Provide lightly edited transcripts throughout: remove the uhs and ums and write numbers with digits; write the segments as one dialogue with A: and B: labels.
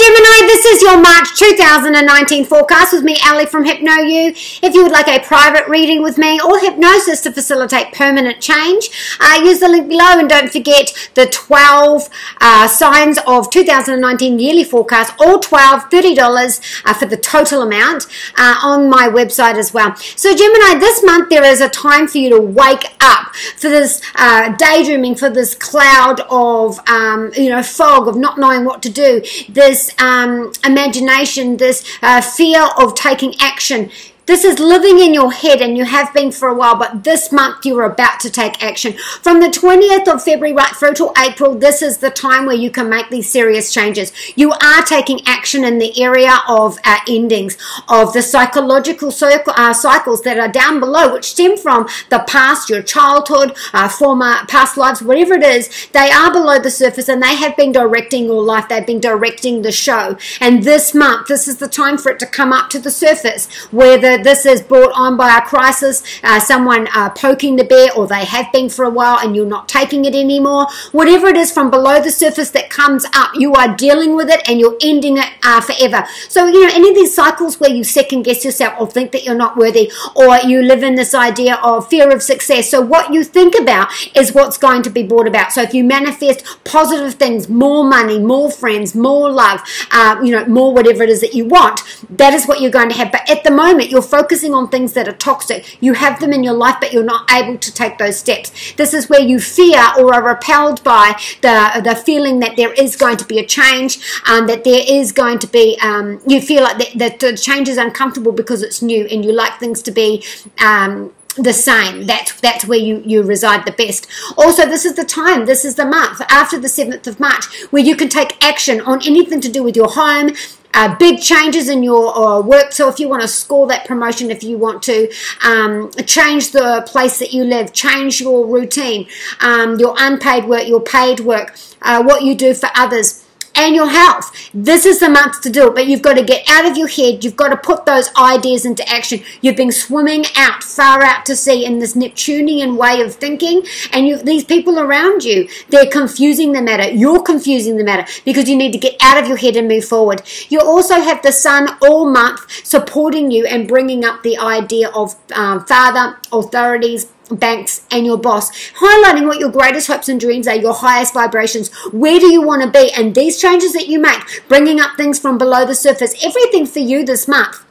A: Gemini, this is your March 2019 forecast with me, Ali from HYPNOYOU. If you would like a private reading with me or hypnosis to facilitate permanent change, use the link below, and don't forget the 12 signs of 2019 yearly forecast, all 12, $30 for the total amount on my website as well. So Gemini, this month there is a time for you to wake up for this daydreaming, for this cloud of fog of not knowing what to do, this imagination, this fear of taking action. This is living in your head, and you have been for a while, but this month you are about to take action. From the 20th of February right through to April, this is the time where you can make these serious changes. You are taking action in the area of endings, of the psychological cycles that are down below, which stem from the past, your childhood, former past lives, whatever it is. They are below the surface, and they have been directing your life. They've been directing the show. And this month, this is the time for it to come up to the surface, whether this is brought on by a crisis, someone poking the bear, or they have been for a while and you're not taking it anymore. Whatever it is from below the surface that comes up, you are dealing with it and you're ending it forever. So, any of these cycles where you second guess yourself or think that you're not worthy, or you live in this idea of fear of success. So what you think about is what's going to be brought about. So if you manifest positive things, more money, more friends, more love, more whatever it is that you want, that is what you're going to have. But at the moment, you're focusing on things that are toxic. You have them in your life, but you're not able to take those steps. This is where you fear or are repelled by the feeling that there is going to be a change, that there is going to be, you feel like that the change is uncomfortable because it's new, and you like things to be the same. That's where you reside the best. Also, this is the time, this is the month after the 7th of March where you can take action on anything to do with your home, big changes in your work. So if you want to score that promotion, if you want to change the place that you live, change your routine, your unpaid work, your paid work, what you do for others, and your health. This is the month to do it, but you've got to get out of your head. You've got to put those ideas into action. You've been swimming far out to sea in this Neptunian way of thinking, and these people around you, they're confusing the matter. You're confusing the matter because you need to get out of your head and move forward. You also have the sun all month supporting you and bringing up the idea of father, authorities, banks, and your boss, highlighting what your greatest hopes and dreams are, your highest vibrations. Where do you want to be? And these changes that you make, bringing up things from below the surface, everything for you this month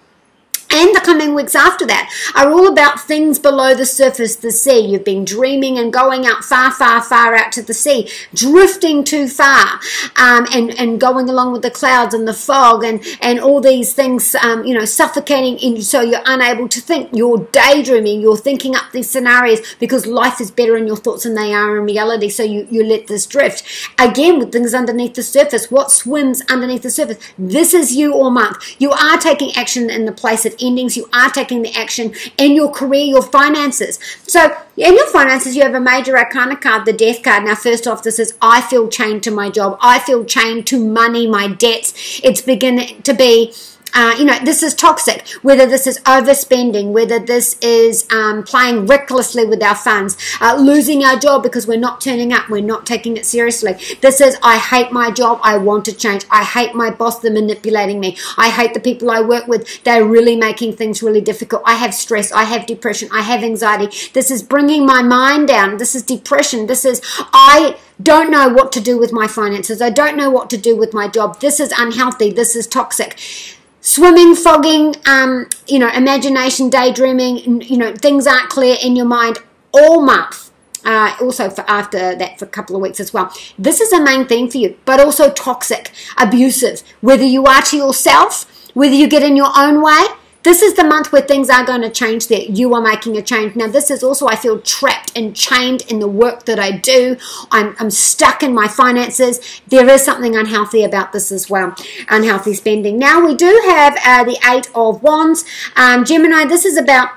A: and the coming weeks after that are all about things below the surface, the sea. You've been dreaming and going out far, far, far out to the sea, drifting too far, and going along with the clouds and the fog and all these things, suffocating, so you're unable to think. You're daydreaming, you're thinking up these scenarios because life is better in your thoughts than they are in reality, so you let this drift. Again, with things underneath the surface, what swims underneath the surface? This is you all month. You are taking action in the place of endings. You are taking the action in your career, your finances. So in your finances, you have a major arcana card, the death card. Now, first off, this is I feel chained to my job. I feel chained to money, my debts. It's beginning to be this is toxic, whether this is overspending, whether this is playing recklessly with our funds, losing our job because we're not turning up, we're not taking it seriously. This is I hate my job, I want to change. I hate my boss, they're manipulating me. I hate the people I work with, they're really making things really difficult. I have stress, I have depression, I have anxiety. This is bringing my mind down. This is depression. This is I don't know what to do with my finances. I don't know what to do with my job. This is unhealthy. This is toxic. Swimming, fogging, imagination, daydreaming, things aren't clear in your mind all month. Also for after that for a couple of weeks as well. This is a main theme for you, but also toxic, abusive. Whether you are to yourself, whether you get in your own way, this is the month where things are going to change there. You are making a change. Now, this is also, I feel trapped and chained in the work that I do. I'm stuck in my finances. There is something unhealthy about this as well. Unhealthy spending. Now, we do have the 8 of Wands. Gemini, this is about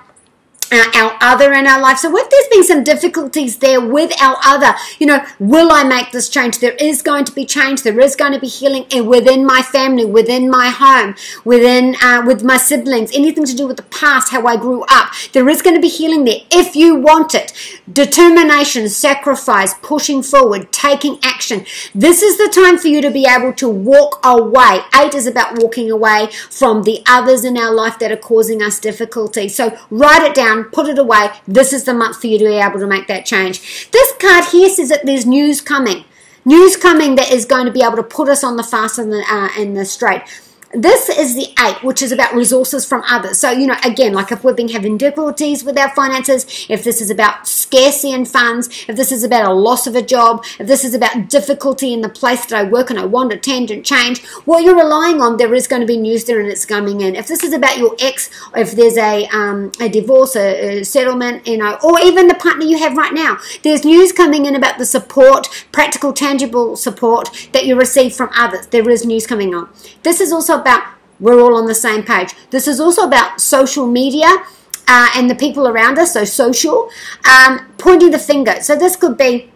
A: our other in our life. So if there's been some difficulties there with our other, will I make this change? There is going to be change. There is going to be healing within my family, within my home, with my siblings, anything to do with the past, how I grew up. There is going to be healing there if you want it. Determination, sacrifice, pushing forward, taking action. This is the time for you to be able to walk away. 8 is about walking away from the others in our life that are causing us difficulty. So write it down. Put it away. This is the month for you to be able to make that change. This card here says that there's news coming. News coming that is going to be able to put us on the fast and the straight. This is the 8, which is about resources from others. So, again, like if we've been having difficulties with our finances, if this is about scarcity in funds, if this is about a loss of a job, if this is about difficulty in the place that I work and I want a tangent change, what you're relying on, there is going to be news there and it's coming in. If this is about your ex, or if there's a divorce, a settlement, or even the partner you have right now, there's news coming in about the support, practical, tangible support that you receive from others. There is news coming on. This is also about we're all on the same page. This is also about social media and the people around us, so social, pointing the finger. So this could be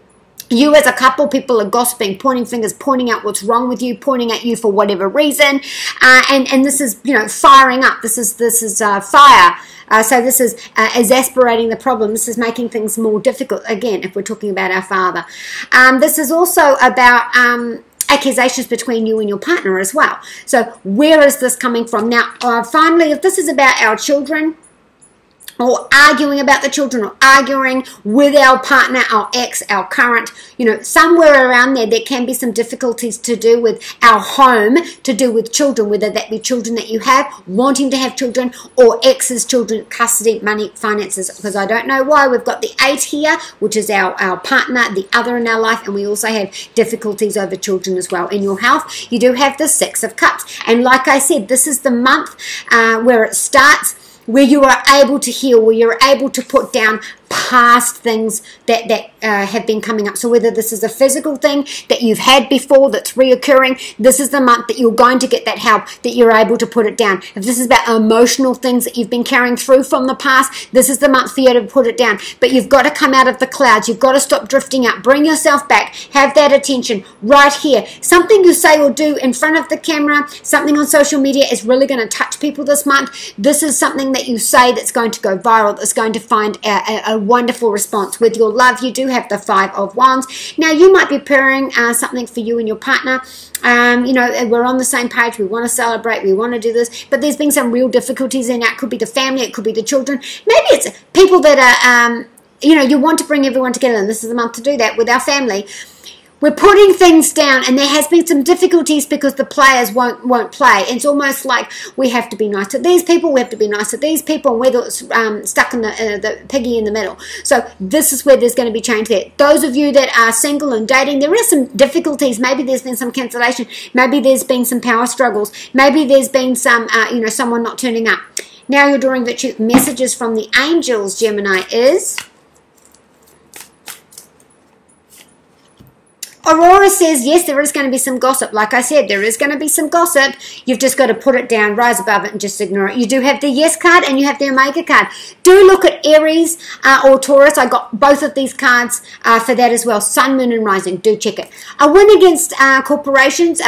A: you as a couple, people are gossiping, pointing fingers, pointing out what's wrong with you, pointing at you for whatever reason, and this is firing up. This is fire. So this is exasperating the problem. This is making things more difficult. Again, if we're talking about our father, this is also about accusations between you and your partner as well. So where is this coming from? Now, finally, if this is about our children, or arguing about the children, or arguing with our partner, our ex, our current, somewhere around there can be some difficulties to do with our home, to do with children, whether that be children that you have, wanting to have children, or ex's children, custody, money, finances, because I don't know why we've got the 8 here, which is our partner, the other in our life, and we also have difficulties over children as well. In your health, you do have the 6 of Cups, and like I said, this is the month where it starts, where you are able to heal, where you're able to put down past things that have been coming up. So whether this is a physical thing that you've had before that's reoccurring, this is the month that you're going to get that help, that you're able to put it down. If this is about emotional things that you've been carrying through from the past, this is the month for you to put it down. But you've got to come out of the clouds. You've got to stop drifting out. Bring yourself back. Have that attention right here. Something you say or do in front of the camera, something on social media is really going to touch people this month. This is something that you say that's going to go viral, that's going to find a wonderful response. With your love, you do have the 5 of Wands. Now, you might be preparing something for you and your partner. We're on the same page. We want to celebrate. We want to do this. But there's been some real difficulties in that. It could be the family. It could be the children. Maybe it's people that are, you want to bring everyone together. And this is the month to do that with our family. We're putting things down, and there has been some difficulties because the players won't play. It's almost like we have to be nice to these people, we have to be nice to these people, and we're stuck in the piggy in the middle. So this is where there's going to be change there. Those of you that are single and dating, there are some difficulties. Maybe there's been some cancellation. Maybe there's been some power struggles. Maybe there's been some, someone not turning up. Now you're drawing virtue. Messages from the angels, Gemini, is... Aurora says, yes, there is going to be some gossip. Like I said, there is going to be some gossip. You've just got to put it down, rise above it, and just ignore it. You do have the Yes card and you have the Omega card. Do look at Aries or Taurus. I got both of these cards for that as well. Sun, Moon, and Rising. Do check it. A win against corporations,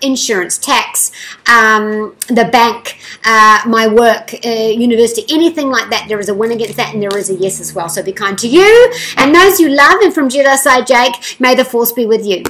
A: insurance, tax, the bank, my work, university, anything like that. There is a win against that, and there is a yes as well. So be kind to you and those you love. And from Jedi Side Jake, may the force be with you.